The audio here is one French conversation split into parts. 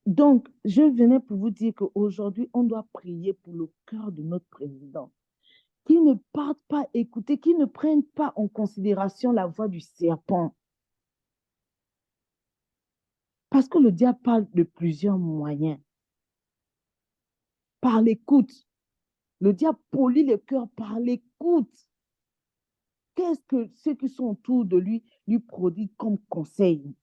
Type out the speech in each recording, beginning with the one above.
Donc, je venais pour vous dire qu'aujourd'hui, on doit prier pour le cœur de notre président, qui ne parte pas écouter, qui ne prenne pas en considération la voix du serpent. Parce que le diable parle de plusieurs moyens. Par l'écoute. Le diable polie le cœur par l'écoute. Qu'est-ce que ceux qui sont autour de lui prodiguent comme conseil?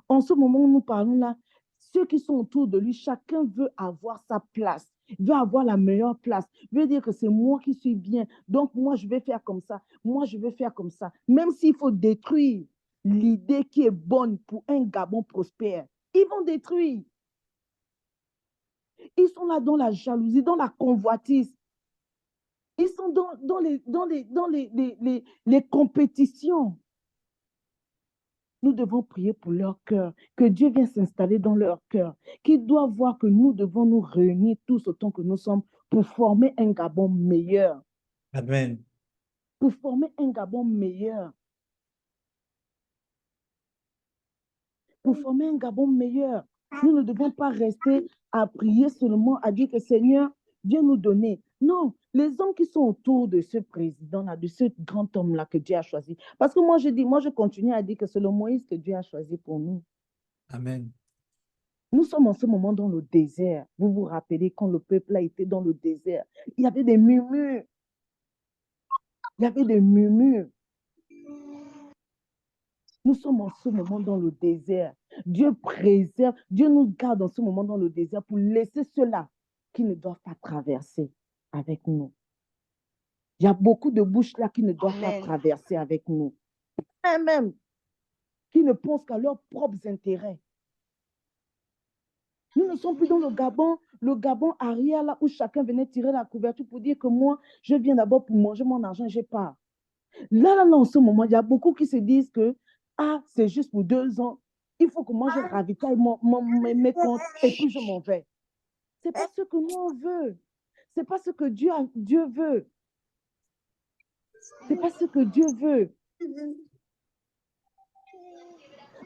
En ce moment où nous parlons là, ceux qui sont autour de lui, chacun veut avoir sa place, veut avoir la meilleure place, veut dire que c'est moi qui suis bien, donc moi je vais faire comme ça, moi je vais faire comme ça. Même s'il faut détruire l'idée qui est bonne pour un Gabon prospère, ils vont détruire. Ils sont là dans la jalousie, dans la convoitise. Ils sont dans les compétitions. Nous devons prier pour leur cœur, que Dieu vienne s'installer dans leur cœur, qu'ils doivent voir que nous devons nous réunir tous autant que nous sommes pour former un Gabon meilleur, Amen. pour former un Gabon meilleur, pour former un Gabon meilleur. Nous ne devons pas rester à prier seulement, à dire que Seigneur, viens nous donner. Non, les hommes qui sont autour de ce président-là, de ce grand homme-là que Dieu a choisi. Parce que moi, je continue à dire que c'est le Moïse que Dieu a choisi pour nous. Amen. Nous sommes en ce moment dans le désert. Vous vous rappelez quand le peuple a été dans le désert, il y avait des murmures. Il y avait des murmures. Nous sommes en ce moment dans le désert. Dieu préserve, Dieu nous garde en ce moment dans le désert pour laisser ceux-là qui ne doivent pas traverser avec nous. Il y a beaucoup de bouches là qui ne doivent pas traverser avec nous. Et même qui ne pensent qu'à leurs propres intérêts. Nous ne sommes plus dans le Gabon arrière, là où chacun venait tirer la couverture pour dire que moi, je viens d'abord pour manger mon argent, je pars. Là, en ce moment, il y a beaucoup qui se disent que c'est juste pour 2 ans. Il faut que moi, je ravitaille mes comptes et puis je m'en vais. Ce n'est pas ce que nous, on veut. Ce n'est pas ce que Dieu veut. Ce n'est pas ce que Dieu veut.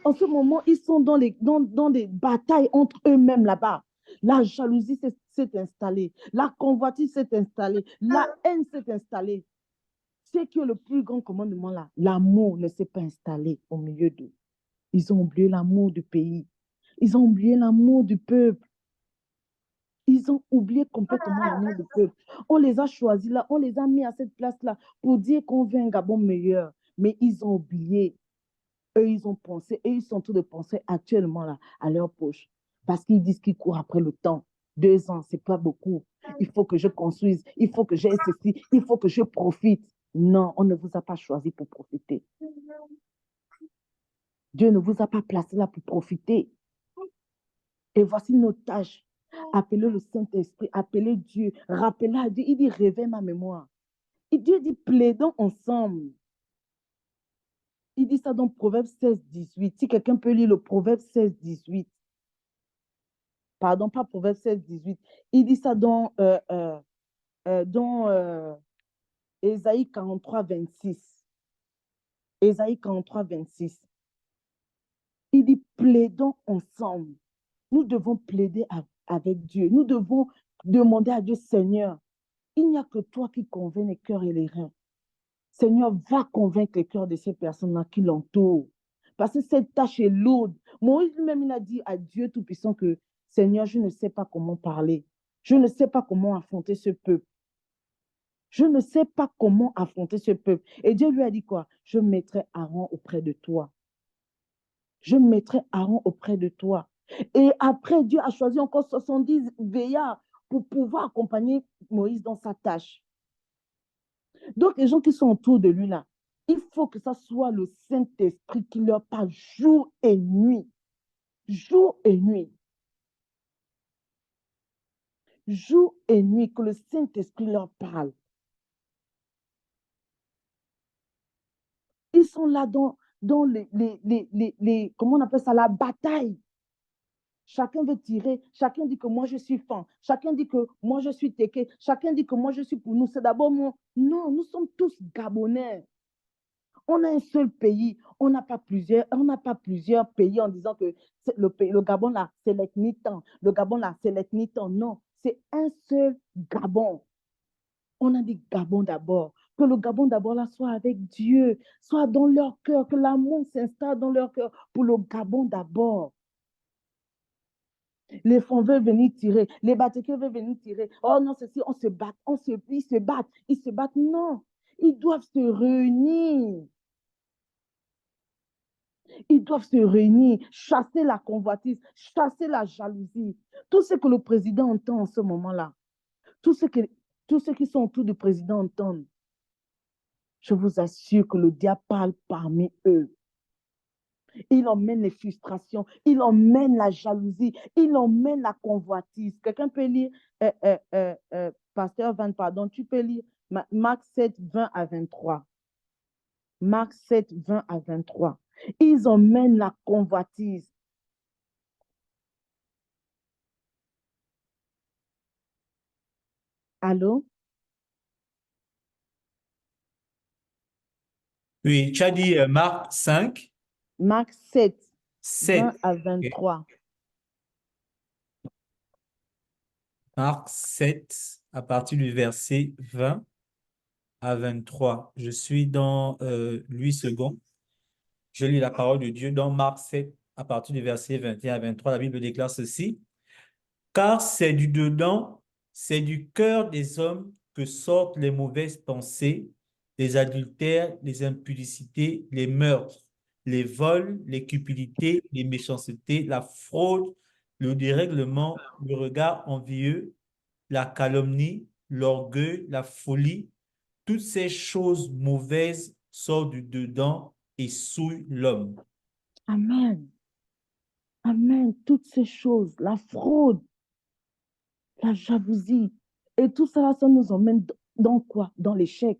En ce moment, ils sont dans des batailles entre eux-mêmes là-bas. La jalousie s'est installée. La convoitise s'est installée. La haine s'est installée. C'est que le plus grand commandement là, l'amour ne s'est pas installé au milieu d'eux. Ils ont oublié l'amour du pays. Ils ont oublié l'amour du peuple. Ils ont oublié complètement l'amour du peuple. On les a choisis là, on les a mis à cette place-là pour dire qu'on veut un Gabon meilleur. Mais ils ont oublié. Eux, ils ont pensé, et ils sont en train de penser actuellement là, à leur poche. Parce qu'ils disent qu'ils courent après le temps. 2 ans, c'est pas beaucoup. Il faut que je construise, il faut que j'aie ceci, il faut que je profite. Non, on ne vous a pas choisi pour profiter. Dieu ne vous a pas placé là pour profiter. Et voici nos tâches. Appelez le Saint-Esprit, appelez Dieu, rappelez à Dieu. Il dit, réveille ma mémoire. Et Dieu dit, plaidons ensemble. Il dit ça dans Proverbe 16, 18. Si quelqu'un peut lire le Proverbe 16, 18. Pardon, pas Proverbe 16, 18. Il dit ça dans Ésaïe 43, 26. Ésaïe 43, 26. Il dit, plaidons ensemble. Nous devons plaider avec Dieu. Nous devons demander à Dieu, Seigneur, il n'y a que toi qui convainc les cœurs et les reins. Seigneur, va convaincre les cœurs de ces personnes-là qui l'entourent. Parce que cette tâche est lourde. Moïse lui-même, il a dit à Dieu Tout-Puissant que, Seigneur, je ne sais pas comment parler. Je ne sais pas comment affronter ce peuple. Je ne sais pas comment affronter ce peuple. Et Dieu lui a dit quoi? Je mettrai Aaron auprès de toi. Je mettrai Aaron auprès de toi. Et après, Dieu a choisi encore 70 veillards pour pouvoir accompagner Moïse dans sa tâche. Donc, les gens qui sont autour de lui là, il faut que ça soit le Saint-Esprit qui leur parle jour et nuit. Jour et nuit. Jour et nuit, que le Saint-Esprit leur parle. Ils sont là dans comment on appelle ça, la bataille. Chacun veut tirer, chacun dit que moi je suis fan, chacun dit que moi je suis Téké, chacun dit que moi je suis pour nous, c'est d'abord moi. Non, nous sommes tous Gabonais. On a un seul pays. On n'a pas plusieurs pays en disant que le Gabon, là, c'est l'ethnie tant. Le Gabon, là, c'est l'ethnie tant. Non, c'est un seul Gabon. On a dit Gabon d'abord. Que le Gabon d'abord, là, soit avec Dieu, soit dans leur cœur, que l'amour s'installe dans leur cœur pour le Gabon d'abord. Les fonds veulent venir tirer, les Batékés veulent venir tirer. Oh non, ceci, on se bat, ils se battent. Non, ils doivent se réunir. Ils doivent se réunir, chasser la convoitise, chasser la jalousie. Tout ce que le président entend en ce moment-là, tout ce qui sont autour du président entendent, je vous assure que le diable parle parmi eux. Il emmène les frustrations, il emmène la jalousie, il emmène la convoitise. Quelqu'un peut lire, Pasteur Van, pardon, tu peux lire Marc 7, 20 à 23. Marc 7, 20 à 23. Ils emmènent la convoitise. Allô? Oui, tu as dit Marc 5, Marc 7, 20 7. à Ok. 23. Marc 7, à partir du verset 20 à 23. Je suis dans Louis II. Je lis la parole de Dieu dans Marc 7, à partir du verset 21 à 23. La Bible déclare ceci. Car c'est du dedans, c'est du cœur des hommes que sortent les mauvaises pensées, les adultères, les impudicités, les meurtres, les vols, les cupidités, les méchancetés, la fraude, le dérèglement, le regard envieux, la calomnie, l'orgueil, la folie. Toutes ces choses mauvaises sortent du dedans et souillent l'homme. Amen. Amen. Toutes ces choses, la fraude, la jalousie, et tout cela, ça nous emmène dans quoi? Dans l'échec.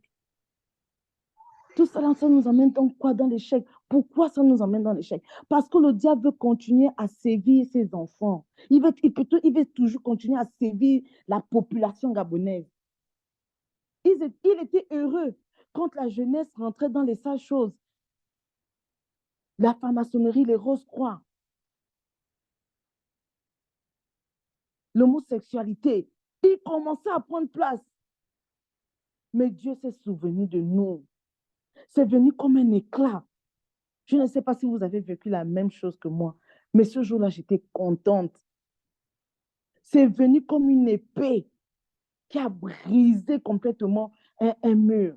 Tout cela, ça nous emmène dans quoi? Dans l'échec. Pourquoi ça nous emmène dans l'échec? Parce que le diable veut continuer à sévir ses enfants. Il veut toujours continuer à sévir la population gabonaise. Il était heureux quand la jeunesse rentrait dans les sales choses. La franc-maçonnerie, les rose-croix, l'homosexualité. Il commençait à prendre place. Mais Dieu s'est souvenu de nous. C'est venu comme un éclat. Je ne sais pas si vous avez vécu la même chose que moi, mais ce jour-là, j'étais contente. C'est venu comme une épée qui a brisé complètement un mur.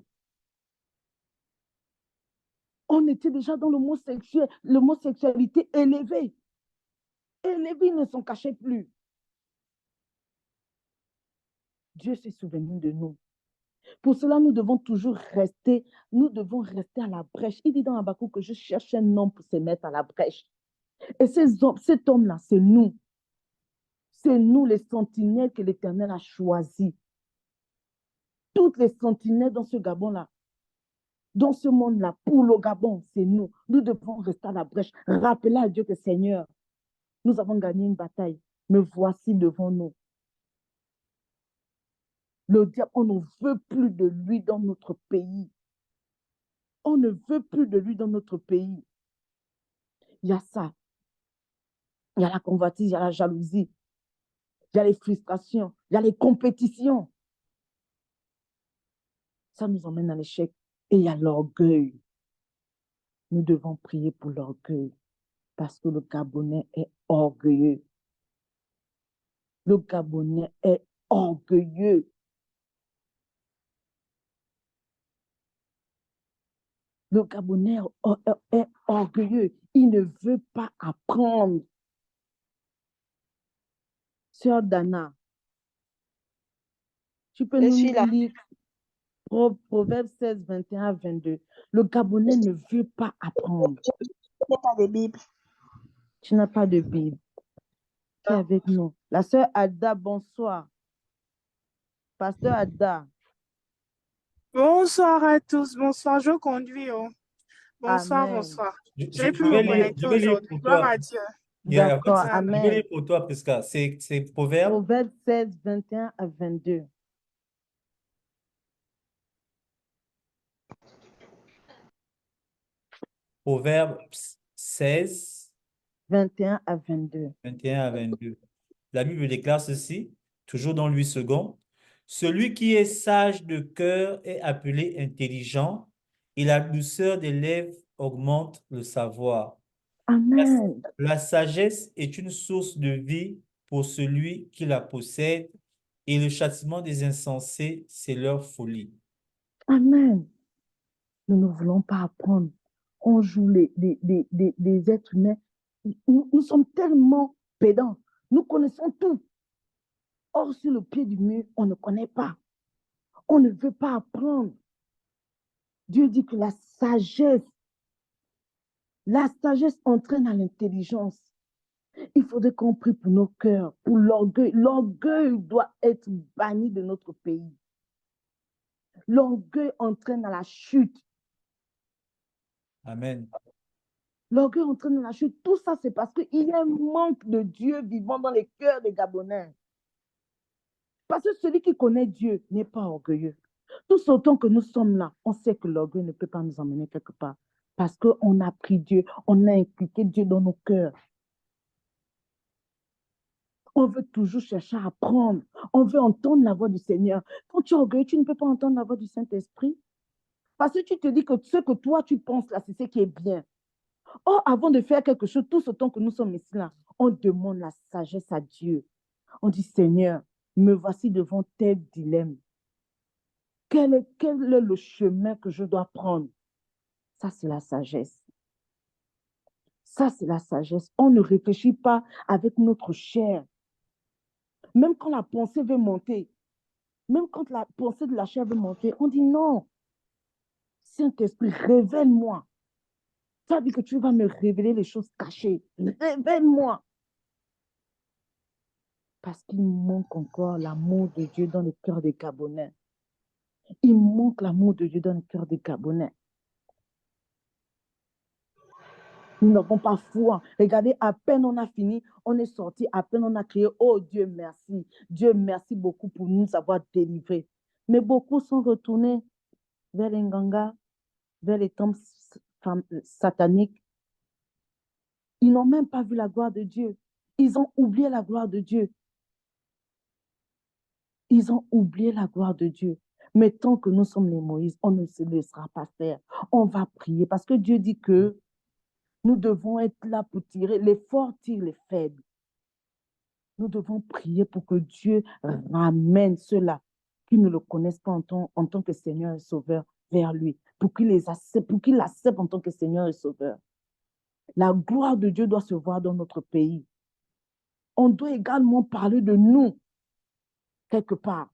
On était déjà dans l'homosexualité élevée. Élevée, ils ne s'en cachaient plus. Dieu s'est souvenu de nous. Pour cela, nous devons rester à la brèche. Il dit dans Habakkuk que je cherche un homme pour se mettre à la brèche. Et cet homme-là, c'est nous. C'est nous, les sentinelles que l'Éternel a choisis. Toutes les sentinelles dans ce Gabon-là, dans ce monde-là, pour le Gabon, c'est nous. Nous devons rester à la brèche. Rappeler à Dieu que Seigneur, nous avons gagné une bataille, mais voici devant nous. Le diable, on ne veut plus de lui dans notre pays. On ne veut plus de lui dans notre pays. Il y a ça. Il y a la convoitise, il y a la jalousie, il y a les frustrations, il y a les compétitions. Ça nous emmène à l'échec. Et il y a l'orgueil. Nous devons prier pour l'orgueil parce que le Gabonais est orgueilleux. Le Gabonais est orgueilleux. Le Gabonais est orgueilleux. Il ne veut pas apprendre. Sœur Dana, tu peux Je nous suis là. lire Proverbe 16, 21 à 22. Le Gabonais ne veut pas apprendre. Je n'ai pas de Bible. Tu n'as pas de Bible. Qui est avec nous? La sœur Ada, bonsoir. Pasteur Ada. Bonsoir à tous. Bonsoir, je conduis. Oh. Bonsoir, Amen. bonsoir. Je, J'ai pu je me vais lire, connecter aujourd'hui. pour Gloire toi. à Dieu. Il y a pas de D'accord, souci. Je vais Amen. amen. lire pour toi, Prisca. C'est Proverbe. Proverbe 16, 21 à 22. Proverbe 16, 21 à 22. 21 à 22. La Bible déclare ceci, toujours dans Louis II. Celui qui est sage de cœur est appelé intelligent, et la douceur des lèvres augmente le savoir. La, Amen. la sagesse est une source de vie pour celui qui la possède, et le châtiment des insensés, c'est leur folie. Amen. Nous ne voulons pas apprendre. On joue les êtres humains. Nous sommes tellement pédants. Nous connaissons tout. Or, sur le pied du mur, on ne connaît pas. On ne veut pas apprendre. Dieu dit que la sagesse entraîne à l'intelligence. Il faudrait qu'on prie pour nos cœurs, pour l'orgueil. L'orgueil doit être banni de notre pays. L'orgueil entraîne à la chute. Amen. L'orgueil entraîne à la chute. Tout ça, c'est parce qu'il y a un manque de Dieu vivant dans les cœurs des Gabonais. Parce que celui qui connaît Dieu n'est pas orgueilleux. Tout autant que nous sommes là, on sait que l'orgueil ne peut pas nous emmener quelque part. Parce qu'on a pris Dieu, on a inculqué Dieu dans nos cœurs. On veut toujours chercher à apprendre. On veut entendre la voix du Seigneur. Quand tu es orgueilleux, tu ne peux pas entendre la voix du Saint-Esprit. Parce que tu te dis que ce que toi, tu penses là, c'est ce qui est bien. Or, avant de faire quelque chose, tout ce temps que nous sommes ici là, on demande la sagesse à Dieu. On dit, Seigneur, me voici devant tel dilemme. Quel est le chemin que je dois prendre? Ça, c'est la sagesse. Ça, c'est la sagesse. On ne réfléchit pas avec notre chair. Même quand la pensée veut monter, même quand la pensée de la chair veut monter, on dit non. Saint-Esprit, révèle-moi. Ça veut dire que tu vas me révéler les choses cachées. Révèle-moi. Parce qu'il manque encore l'amour de Dieu dans le cœur des Gabonais. Il manque l'amour de Dieu dans le cœur des Gabonais. Nous n'avons pas foi. Regardez, à peine on a fini, on est sorti, à peine on a crié, oh Dieu merci. Dieu merci beaucoup pour nous avoir délivrés. Mais beaucoup sont retournés vers les Nganga, vers les temples sataniques. Ils n'ont même pas vu la gloire de Dieu. Ils ont oublié la gloire de Dieu. Ils ont oublié la gloire de Dieu. Mais tant que nous sommes les Moïse, on ne se laissera pas faire. On va prier parce que Dieu dit que nous devons être là pour tirer. Les forts tirent les faibles. Nous devons prier pour que Dieu ramène ceux-là qui ne le connaissent pas en tant que Seigneur et Sauveur vers lui, pour qu'il l'accepte en tant que Seigneur et Sauveur. La gloire de Dieu doit se voir dans notre pays. On doit également parler de nous, quelque part.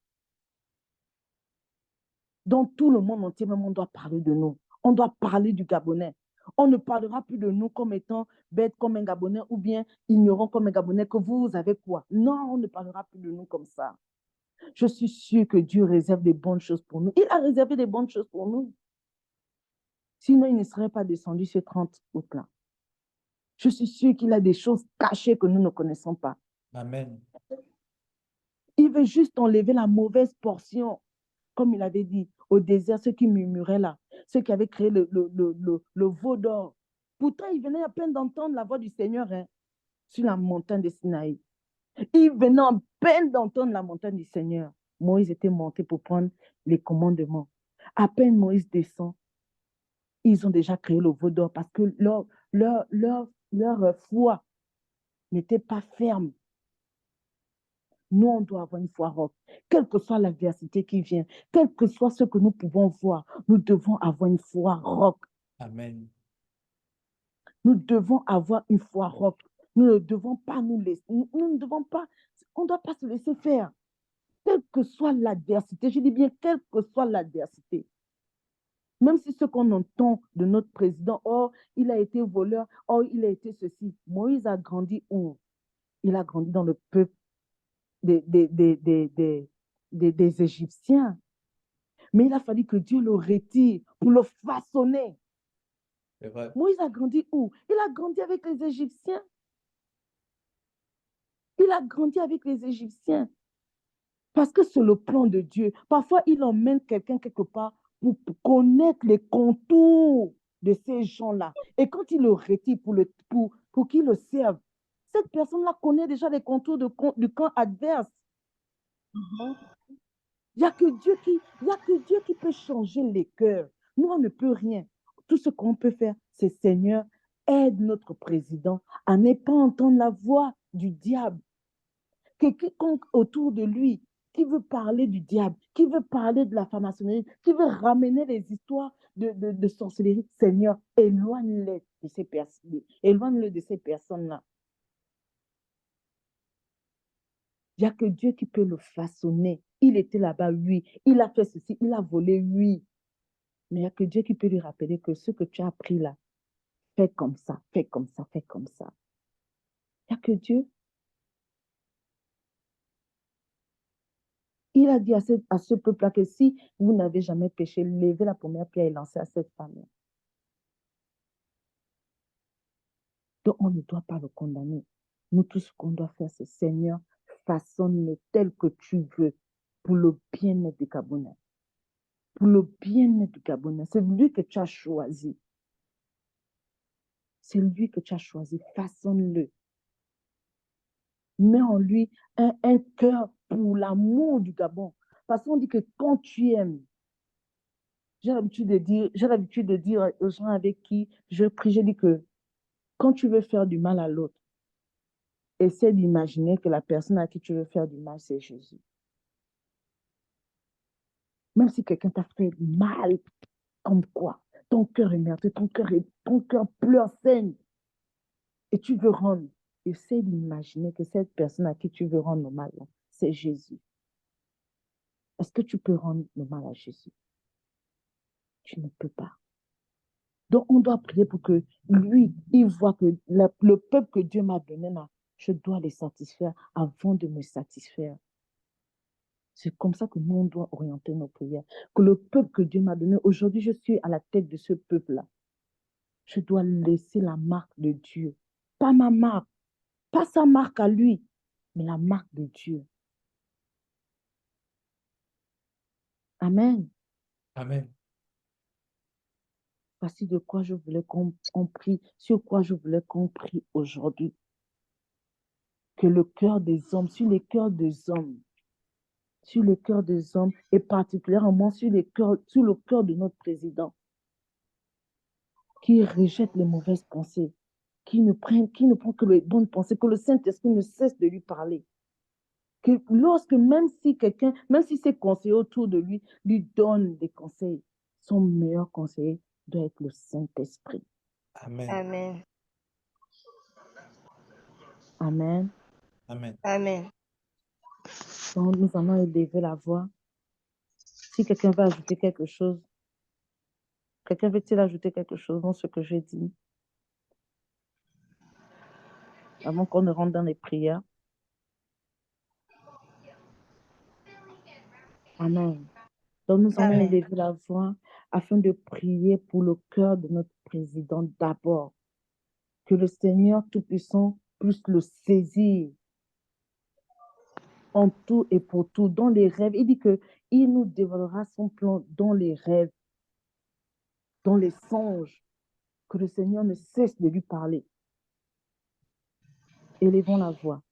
Dans tout le monde entier, même on doit parler de nous. On doit parler du Gabonais. On ne parlera plus de nous comme étant bêtes comme un Gabonais ou bien ignorants comme un Gabonais, que vous avez quoi. Non, on ne parlera plus de nous comme ça. Je suis sûre que Dieu réserve des bonnes choses pour nous. Il a réservé des bonnes choses pour nous. Sinon, il ne serait pas descendu ce 30 août-là. Je suis sûre qu'il a des choses cachées que nous ne connaissons pas. Amen. Il veut juste enlever la mauvaise portion, comme il avait dit, au désert, ceux qui murmuraient là, ceux qui avaient créé le veau d'or. Pourtant, il venait à peine d'entendre la voix du Seigneur sur la montagne de Sinaï. Il venait à peine d'entendre la montagne du Seigneur. Moïse était monté pour prendre les commandements. À peine Moïse descend, ils ont déjà créé le veau d'or parce que leur foi n'était pas ferme. Nous, on doit avoir une foi rock. Quelle que soit l'adversité qui vient, quel que soit ce que nous pouvons voir, nous devons avoir une foi rock. Amen. Nous devons avoir une foi rock. Nous ne devons pas nous laisser, nous ne devons pas, on ne doit pas se laisser faire. Quelle que soit l'adversité, je dis bien quelle que soit l'adversité. Même si ce qu'on entend de notre président, oh, il a été voleur, oh, il a été ceci. Moïse a grandi où? Il a grandi dans le peuple des Égyptiens. Mais il a fallu que Dieu le retire pour le façonner. C'est vrai. Moïse a grandi où? Il a grandi avec les Égyptiens. Il a grandi avec les Égyptiens. Parce que c'est le plan de Dieu. Parfois, il emmène quelqu'un quelque part pour connaître les contours de ces gens-là. Et quand il le retire pour qu'ils le servent, cette personne-là connaît déjà les contours du camp adverse. Il n'y a que Dieu qui peut changer les cœurs. Nous, on ne peut rien. Tout ce qu'on peut faire, c'est Seigneur, aide notre président à ne pas entendre la voix du diable. Que quiconque autour de lui qui veut parler du diable, qui veut parler de la franc-maçonnerie, qui veut ramener les histoires de sorcellerie, Seigneur, éloigne-les de ces personnes, éloigne-le de ces personnes-là. Il n'y a que Dieu qui peut le façonner. Il était là-bas, oui. Il a fait ceci, il a volé, oui. Mais il n'y a que Dieu qui peut lui rappeler que ce que tu as appris là, fais comme ça, fais comme ça, fais comme ça. Il n'y a que Dieu. Il a dit à ce peuple-là que si vous n'avez jamais péché, levez la première pierre et lancez à cette femme. Donc, on ne doit pas le condamner. Nous, tout ce qu'on doit faire, c'est Seigneur, façonne-le tel que tu veux pour le bien-être du Gabonais. Pour le bien-être du Gabonais. C'est lui que tu as choisi. C'est lui que tu as choisi. Façonne-le. Mets en lui un cœur pour l'amour du Gabon. Parce qu'on dit que quand tu aimes, j'ai l'habitude de dire aux gens avec qui je prie, je dis que quand tu veux faire du mal à l'autre, essaie d'imaginer que la personne à qui tu veux faire du mal, c'est Jésus. Même si quelqu'un t'a fait mal, comme quoi, ton cœur est meurtri, ton cœur pleure, saigne, et tu veux rendre, essaie d'imaginer que cette personne à qui tu veux rendre le mal, c'est Jésus. Est-ce que tu peux rendre le mal à Jésus? Tu ne peux pas. Donc, on doit prier pour que lui, il voit que le peuple que Dieu m'a donné là, je dois les satisfaire avant de me satisfaire. C'est comme ça que nous, on doit orienter nos prières. Que le peuple que Dieu m'a donné, aujourd'hui, je suis à la tête de ce peuple-là. Je dois laisser la marque de Dieu. Pas ma marque, pas sa marque à lui, mais la marque de Dieu. Amen. Amen. Voici de quoi je voulais qu'on prie, sur quoi je voulais qu'on prie aujourd'hui. Que le cœur des hommes, sur les cœurs des hommes, et particulièrement sur le cœur de notre président, qui rejette les mauvaises pensées, qui ne prend que les bonnes pensées, que le Saint-Esprit ne cesse de lui parler. Que même si ses conseillers autour de lui donnent des conseils, son meilleur conseiller doit être le Saint-Esprit. Amen. Amen. Amen. Amen. Amen. Donc, nous allons élever la voix. Si quelqu'un veut ajouter quelque chose, quelqu'un veut-il ajouter quelque chose dans ce que j'ai dit? Avant qu'on ne rentre dans les prières. Amen. Donc, nous allons Amen. élever la voix afin de prier pour le cœur de notre président d'abord. Que le Seigneur Tout-Puissant puisse le saisir en tout et pour tout, dans les rêves. Il dit qu'il nous dévoilera son plan dans les rêves, dans les songes. Que le Seigneur ne cesse de lui parler. Élevons la voix.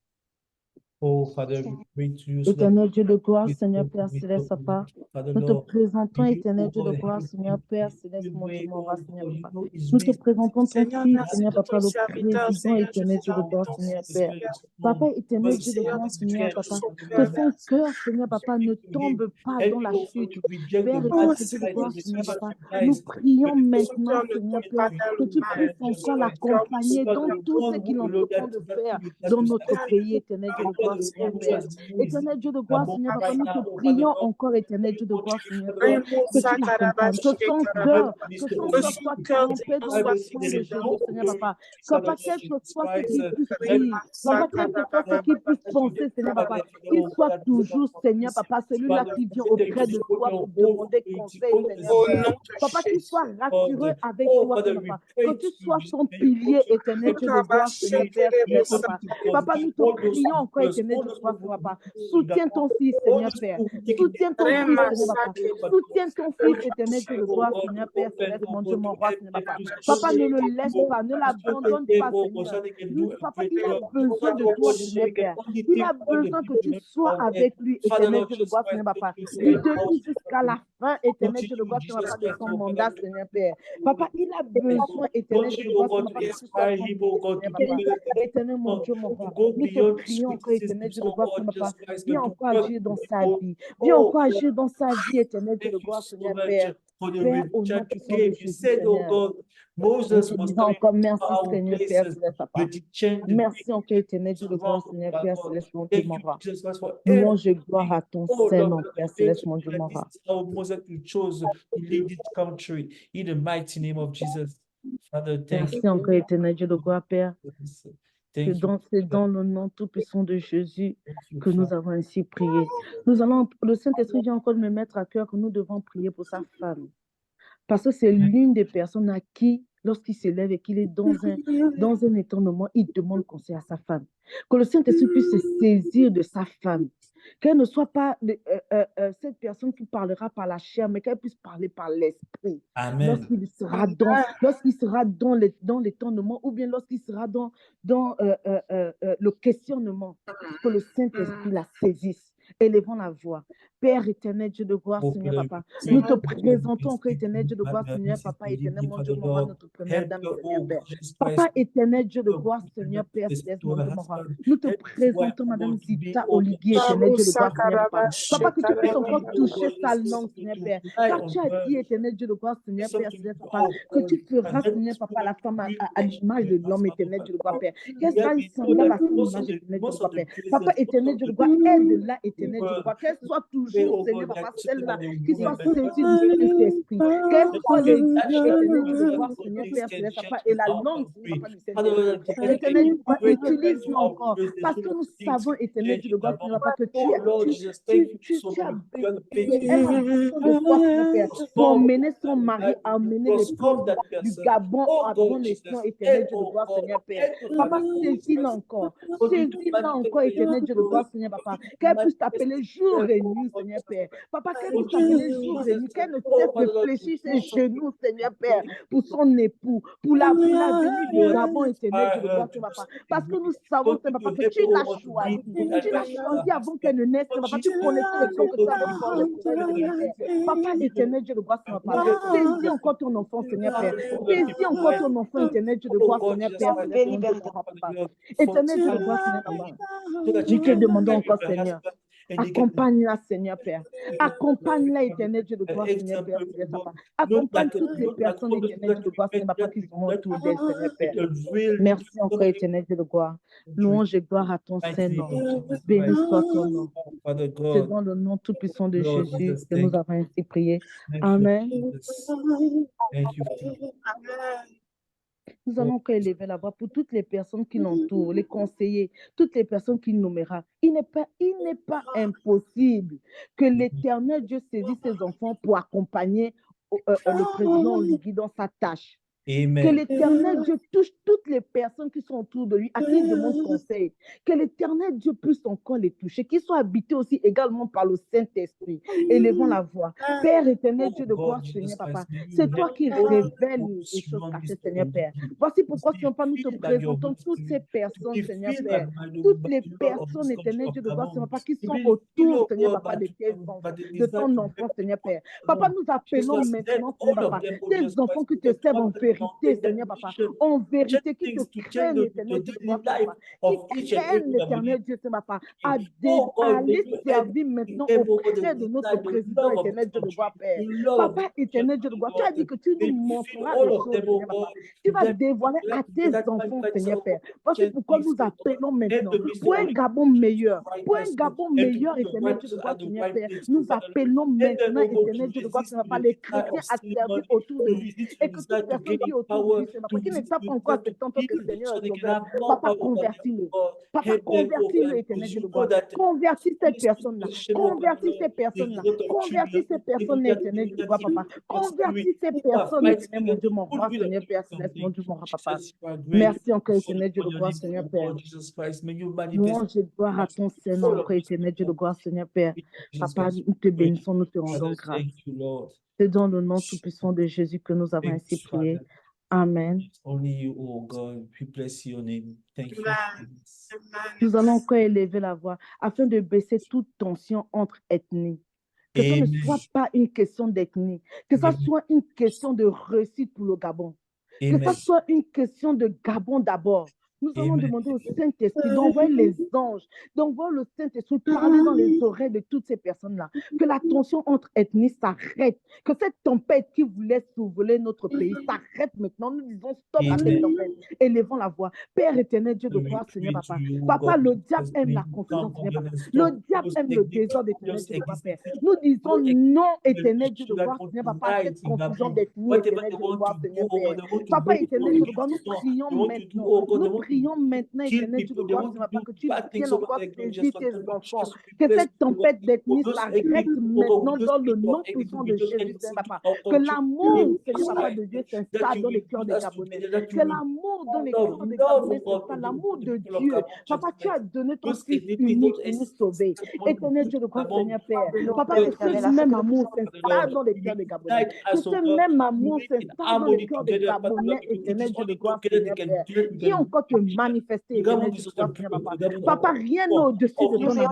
Oh, Father, we pray to you so that Éternel Dieu de gloire, we Seigneur talk, Père we Céleste, talk, Papa, Father nous te Lord, présentons, you, éternel oh Dieu de God, gloire, have Seigneur Père you Céleste, mon Dieu, way, mon roi, oh Seigneur God, you Papa. know his Nous te ways. présentons ton Seigneur, Fils, merci Seigneur de Papa, ton le serviteur, président, Seigneur. Je éternel vous Dieu de remets gloire, ton Seigneur fils, Père. Seigneur. Papa, éternel Dieu de Seigneur, gloire, que tu Seigneur touches Papa, son que cœur, son cœur, Seigneur Papa, ne tombe pas Help dans me, la oh God, chute. to reject the Père bad Oh, éternel Dieu de sides gloire, and the Seigneur twist Papa, of the nous lies. prions Manifest son maintenant, cœur ne Seigneur tombe Père, pas you dans que le tu desire mal. puisses to encore Son God. cœur ne Oh l'accompagner soit God, dans pas the tout ce one qu'il est who en know train that de that faire that dans is notre that pays, éternel Dieu de oh God, gloire, the Seigneur one who Père. has the ways Éternel Dieu de gloire, above Seigneur Papa, right nous te now, oh Father prions Lord. encore, éternel Dieu de Able gloire, to Seigneur Father Père, Lord, que this tu is l'accompagnes, que son cœur, minister que son of que cœur you son soit to cœur God. trempé vraiment dans I le soit will sang say de fidèle now, dans Jésus, oh Seigneur God, Papa. Father Papa, Lord quel que Jesus soit ce Christ, qu'il puisse help dire, me to Papa, Father quel que Lord, soit ce qu'il puisse penser, Seigneur Papa, qu'il oh God, soit I deliver toujours, from Seigneur this. Papa, celui-là Father, qui vient present them to auprès this de put toi your pour own demander authority, conseil, own Seigneur au Père. nom desire, de Papa, qu'il Jésus. soit rassuré avec oh toi, Father, Seigneur we Papa. Que pray tu to you, sois this son may you go pilier, to éternel help Dieu de us gloire, to Seigneur you. Père, Céleste, Mercy Papa. to God, Papa, give nous te all those prions encore, people éternel Dieu de gloire, Seigneur Papa. Soutiens ton fils, Seigneur Père. Soutiens ton fils, Seigneur Papa. Soutiens ton fils, éternel Dieu de gloire, Seigneur Père, Céleste, mon Dieu, mon roi, Seigneur Papa. Papa, ne le laisse pas, ne l'abandonne pas, Seigneur. Papa, il a besoin de toi, Seigneur Père. Il a besoin que tu sois avec lui, éternel Dieu de gloire, Seigneur Papa. Il te dit jusqu'à la fin, éternel Dieu de gloire, Seigneur Papa, de son mandat, Seigneur Père. Papa, il a besoin, éternel Dieu de gloire, Seigneur Papa, que tu sois son Seigneur Papa. Éternel, mon Dieu, mon roi. Nous te prions encore, éternel Dieu de gloire, Seigneur Papa. Viens encore agir dans sa vie. Viens encore agir dans sa vie, éternel Dieu de gloire, Seigneur Père. Père, au nom puissant de Jésus, Seigneur. Nous te disons encore merci, Seigneur Père, Céleste, Papa. Merci encore, éternel Dieu de gloire, Seigneur Père, Céleste, mon Dieu, mon roi. Louange et gloire à ton Saint-Nom, Père Céleste, mon Dieu, mon roi. Merci encore, éternel Dieu de gloire, Père. C'est dans le nom tout-puissant de Jésus que nous avons ainsi prié. Le Saint-Esprit vient encore de me mettre à cœur que nous devons prier pour sa femme. Parce que c'est l'une des personnes à qui, lorsqu'il s'élève et qu'il est dans un étonnement, il demande conseil à sa femme. Que le Saint-Esprit puisse se saisir de sa femme. Qu'elle ne soit pas cette personne qui parlera par la chair, mais qu'elle puisse parler par l'esprit. Lorsqu'il sera dans l'étonnement, ou bien lorsqu'il sera dans le questionnement, que le Saint-Esprit la saisisse. Élevons la voix. Père éternel, Dieu de gloire, Seigneur Papa, nous te présentons encore éternel, Dieu de gloire, Seigneur Papa, éternel, mon Dieu, mon roi, notre première dame, Seigneur Père. Papa éternel, Dieu de gloire, Seigneur Père, Céleste, mon Dieu, mon roi. Nous te présentons, Madame Zita Oliguier, éternel, Dieu de gloire, Seigneur Papa. Papa, que tu puisses encore toucher sa langue, Seigneur Père. Car tu as dit, éternel, Dieu de gloire, Seigneur Père, Céleste, Papa, que tu feras, Seigneur Papa, la femme à l'image de l'homme, éternel, Dieu de gloire, Père. Qu'elle sera semblable à son image, éternel, Dieu de gloire, Père. Papa éternel, Dieu de gloire, aide-la, éternel, Dieu de gloire. Qu'elle soit toujours, Seigneur Papa, celle-là qui soit saisie du Saint-Esprit. Qu'elle soit les éternel Dieu de gloire, Seigneur Père, Céleste, Papa, et la langue, Seigneur Papa, du Saint-Esprit. Éternel Dieu de gloire, utilise-nous encore. Parce que nous savons, éternel Dieu de gloire, Seigneur Papa, que tu as pour emmener son mari, à emmener les plans du Gabon avant les nations, éternel Dieu de gloire, Seigneur Père. Papa, saisis-la encore. Saisis-la encore, éternel Dieu de gloire, Seigneur Papa. Qu'elle puisse t'appeler jour et nuit, Seigneur Père. Papa, qu'elle puisse t'appeler jour et nuit. Qu'elle ne cesse de fléchir ses genoux, Seigneur Père, pour son époux, pour la venue du Gabon, éternel Dieu de gloire, Seigneur Papa. Parce que nous savons, Seigneur Papa, que tu l'as choisi. Tu l'as choisi avant qu'elle ne naisse, Seigneur Papa. Tu connaissais les plans que tu avais pour le Seigneur Père. Papa, éternel Dieu de gloire, Seigneur Papa. Saisis encore ton enfant, Seigneur Père. Saisis encore ton enfant, éternel Dieu de gloire, Seigneur Père. Éternel Dieu de gloire, Seigneur Papa. Nous te demandons encore, Seigneur. Accompagne-la, Seigneur Père. Accompagne-la, éternel Dieu de gloire, Seigneur Père. Accompagne toutes les personnes, éternel Dieu de gloire, Seigneur Papa, qui sont autour d'elle, Seigneur Père. Merci encore, éternel Dieu de gloire. Louange et gloire à ton Saint-Nom. Béni soit ton nom. C'est dans le nom tout-puissant de Jésus que nous avons ainsi prié. Amen. Nous allons encore élever la voix pour toutes les personnes qui l'entourent, les conseillers, toutes les personnes qu'il nommera. Il n'est pas impossible que l'Éternel Dieu saisisse ses enfants pour accompagner le président Oligui dans sa tâche. Amen. Que l'Éternel Dieu touche toutes les personnes qui sont autour de lui, à qui il demande conseil. Que l'Éternel Dieu puisse encore les toucher, qu'ils soient habités aussi également par le Saint-Esprit. Élevons la voix. Père éternel Dieu de gloire, Seigneur Papa, c'est toi qui révèles les choses cachées, Seigneur Père. Voici pourquoi, Seigneur Papa, nous te présentons toutes ces personnes, Seigneur Père. Toutes les personnes, éternel Dieu de gloire, Seigneur Papa, qui sont autour, Seigneur Papa, de ton enfant, Seigneur Père. Papa, nous appelons maintenant, Seigneur Papa, des enfants qui te servent en vérité, Seigneur Papa, en vérité, qui te craignent, l'éternel Dieu, qui craignent l'éternel Dieu, Seigneur Papa, à aller servir maintenant auprès de notre président, éternel Dieu de gloire, Père. Papa, éternel Dieu de gloire, tu as dit que tu nous montreras les choses, Seigneur Papa. Tu vas dévoiler à tes enfants, Seigneur Père. Voici pourquoi nous appelons maintenant pour un Gabon meilleur, éternel Dieu de gloire, Seigneur Père. Nous appelons maintenant, éternel Dieu de gloire, Seigneur Papa, les chrétiens à servir autour de lui, et que toute personne qui est autour de lui, Seigneur Papa, qui ne t'a pas encore accepté en tant que Seigneur et Sauveur. Papa, convertis-le. Papa, convertis-le, éternel Dieu de gloire. Convertis cette personne-là. Convertis ces personnes-là. Convertis ces personnes-là, éternel Dieu de gloire, Papa. Convertis ces personnes, éternel mon Dieu, mon roi, Seigneur Père Céleste, mon Dieu, mon roi, Papa. Merci encore, éternel Dieu de gloire, Seigneur Père. Louange et gloire à ton Seigneur, encore, éternel Dieu de gloire, Seigneur Père. Papa, nous te bénissons, nous te rendons grâce. C'est dans le nom tout-puissant de Jésus que nous avons ainsi prié. Amen. Only you, oh God, we bless your name. Thank you. Nous allons encore élever la voix afin de baisser toute tension entre ethnies. Que ce ne soit pas une question d'ethnie, que ce soit une question de réussite pour le Gabon, que ce soit une question de Gabon d'abord. Nous allons demander au Saint-Esprit d'envoyer les anges, d'envoyer le Saint-Esprit parler dans les oreilles de toutes ces personnes-là. Que la tension entre ethnies s'arrête. Que cette tempête qui voulait survoler notre pays s'arrête maintenant. Nous disons stop à cette tempête. Élevons la voix. Père éternel, Dieu de gloire, Seigneur Papa. Papa, le diable aime la confusion, Seigneur Papa. Le diable aime le désordre, éternel Dieu de gloire, Père. Nous disons non, éternel Dieu de gloire, Seigneur Papa, à cette confusion d'ethnie, éternel Dieu de gloire, Seigneur Père. Papa, éternel Dieu de gloire, nous prions maintenant. Nous prions maintenant, éternel Dieu de gloire, Seigneur Papa, que tu viennes encore saisir tes enfants. Que cette tempête d'ethnie s'arrête maintenant dans le nom puissant de Jésus, Seigneur Papa. Que l'amour, Seigneur Papa, de Dieu s'installe dans les cœurs des Gabonais. Que l'amour dans les cœurs des Gabonais s'installe. L'amour de Dieu. Papa, tu as donné ton Fils unique pour nous sauver. Éternel Dieu de gloire, Seigneur Père. Papa, que ce même amour s'installe dans les cœurs des Gabonais. Que ce même amour s'installe dans les cœurs des Gabonais, éternel Dieu de gloire, Seigneur Père. Viens encore te manifester, éternel Dieu de gloire, Seigneur Papa. Papa, rien n'est au-dessus de ton amour.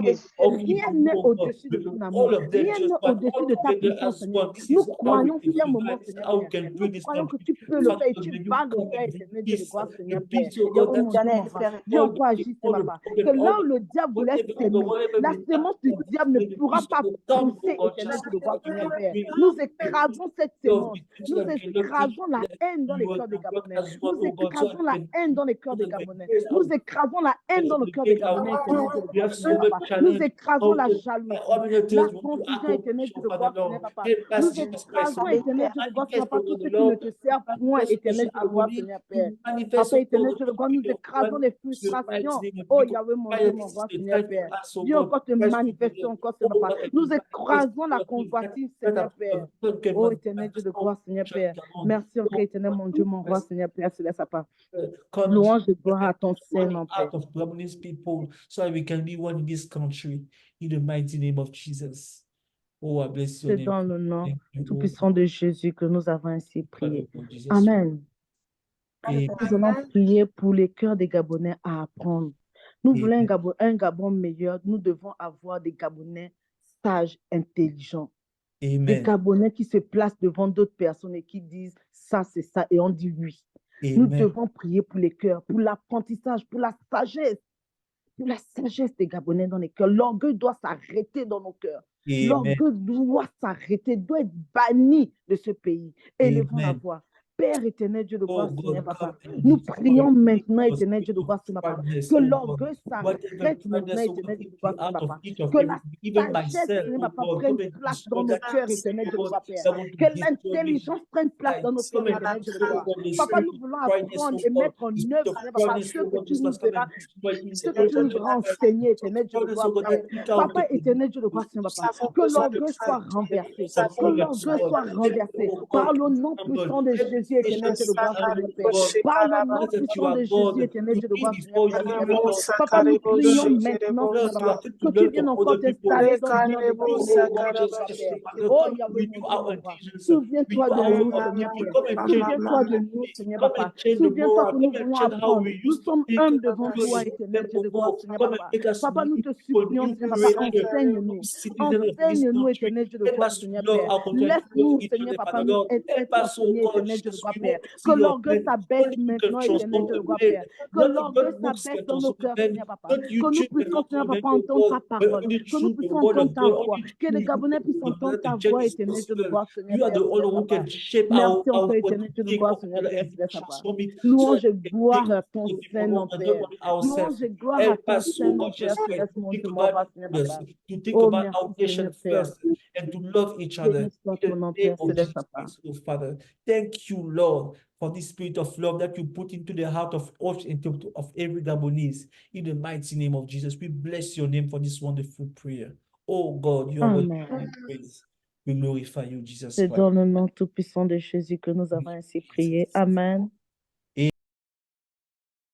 Rien n'est au-dessus de ton amour. Rien n'est au-dessus de ta puissance, Seigneur. Nous croyons fermement, Seigneur Père. Nous croyons que tu peux le faire et tu vas le faire, éternel Dieu de gloire, Seigneur Père. Viens encore agir, Seigneur Papa. Que là où le diable voulait s'aimer, la sémence du diable ne pourra pas pousser, éternel Dieu de gloire, Seigneur Père. Nous écrasons cette sémence. Nous écrasons la haine dans les cœurs des Gabonais. Nous écrasons la haine dans les cœurs des Gabonais. Nous écrasons la haine dans le cœur des Gabonais, éternel Dieu de gloire, Seigneur Papa. Nous écrasons la jalousie, la confusion, éternel Dieu de gloire, Seigneur Papa. Nous écrasons, éternel Dieu de gloire, Seigneur Papa, tout ce qui ne te sert point, éternel Dieu de gloire, Seigneur Père. Papa, éternel Dieu de gloire, nous écrasons les frustrations. Oh Yahweh, mon Dieu, mon roi, Seigneur Père. Viens encore te manifester encore, Seigneur Papa. Nous écrasons la convoitise, Seigneur Père. Oh éternel Dieu de gloire, Seigneur Père. Merci encore, éternel mon Dieu, mon roi, Seigneur Père, Céleste Papa. Louange et gloire à ton Saint-Nom, Père. Of Gabonese people, so that we can be one in this country, in the mighty name of Jesus. Oh, I bless your C'est name. dans le nom Thank you, tout-puissant de Jésus que nous avons ainsi prié. oh, Jesus. Amen. Amen. Nous allons prier pour les cœurs des Gabonais à apprendre. Nous voulons un Gabon meilleur. Nous devons avoir des Gabonais sages, intelligents. Des Amen. Gabonais qui se placent devant d'autres personnes et qui disent ça, c'est ça, et on dit oui. Nous Amen. devons prier pour les cœurs, pour l'apprentissage, pour la sagesse des Gabonais dans les cœurs. L'orgueil doit s'arrêter dans nos cœurs. Amen. L'orgueil doit s'arrêter, doit être banni de ce pays. Élevons la Amen. voix. Père éternel, Dieu de gloire, Oh, Seigneur God, Papa, come nous and prions maintenant, us éternel Dieu de gloire, Seigneur Papa, badness, que oh God. l'orgueil s'arrête Whatever maintenant, badness, oh éternel Dieu de God, gloire, Seigneur out of Papa, each of que them, la even sagesse, myself, Seigneur oh Papa, God, prenne come and place destroy dans nos that cœurs, thing, éternel oh Dieu de God, gloire, Père. that want to Que destroy me. l'intelligence prenne place dans nos cœurs, Come and éternel Dieu de destroy, gloire. oh God, the Papa, spirit nous of voulons brightness, apprendre oh et God, mettre en the spirit œuvre, of Seigneur Papa, brightness, ce oh que God, tu just nous must come diras, and destroy in ce the que tu nous name diras of Jesus. enseigner, éternel Dieu de Brightness, gloire, oh God, Père. that pick out Papa, the éternel Dieu de gloire, Seigneur Papa, que l'orgueil soit renversé, que l'orgueil soit renversé par le nom puissant de Jésus, éternel Dieu de gloire, Seigneur Père. Par le nom puissant de Jésus, éternel Dieu de gloire, Seigneur Père, Seigneur Papa. Papa, nous prions maintenant, Seigneur Papa, que tu viennes encore t'installer dans le cœur des Gabonais, éternel Dieu de gloire, Père. Oh, Yahweh, mon Dieu, mon roi. Souviens-toi de nous, Seigneur Père. Souviens-toi de nous, Seigneur Papa. Souviens-toi que nous voulons apprendre. Nous sommes humbles devant toi, éternel Dieu de gloire, Seigneur Papa. Papa, nous te supplions, Seigneur Papa, enseigne-nous. Enseigne-nous, éternel Dieu de gloire, Seigneur Père. Laisse-nous, Seigneur Papa, nous être enseignés, éternel Dieu de gloire, Père. Que l'orgueil s'abaisse maintenant, éternel Dieu de gloire, Père. Que l'orgueil s'abaisse dans nos cœurs, Seigneur Papa. Que nous puissions, Seigneur Papa, entendre ta parole. Que nous puissions entendre ta voix. Que les Gabonais puissent entendre ta voix, éternel Dieu de gloire, Seigneur Père. Merci encore, éternel Dieu de gloire, Seigneur Père, Céleste Papa. Louange et gloire à ton Saint-Nom, Père. Louange et gloire à ton Saint-Nom, Père Céleste, mon Dieu, mon roi, Seigneur Papa. To think Oh, about merci, our nation Seigneur Père. first and to love each other. Béni soit In ton the nom, name Père of Céleste, Jesus Papa. Christ, oh Father, thank you, Lord, for this spirit of love that you put into the heart of every Gabonese. In the mighty name of Jesus, we bless your name for this wonderful prayer. Oh God, you are worthy to Amen. be praised. We glorify you, Jesus C'est Christ. dans le nom tout-puissant de Jésus que nous avons ainsi prié. Amen.